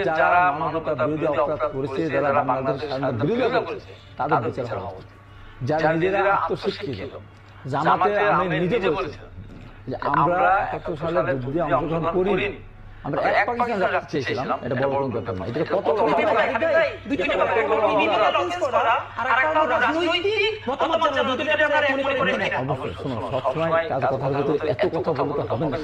যারা মানবতা বিরোধী অপরাধ করেছে, যারা বাংলাদেশের স্বাধীনতা বিরোধী করেছে, তাদের বিচার হওয়া উচিত। যারা নিজেরা আত্মশিক্ষিত, জামাতে আমি নিজে বলছি যে আমরা ৭১ সালে যুদ্ধে অংশগ্রহণ করিনি, আমরা এক পাকিস্তান রাখতে চেয়েছিলাম, এটা বড় কোনো ব্যাপার না। এটা কত অবশ্যই শোনো, সবসময় কাজ কথার ভিতরে এত কথা বলতে হবে না।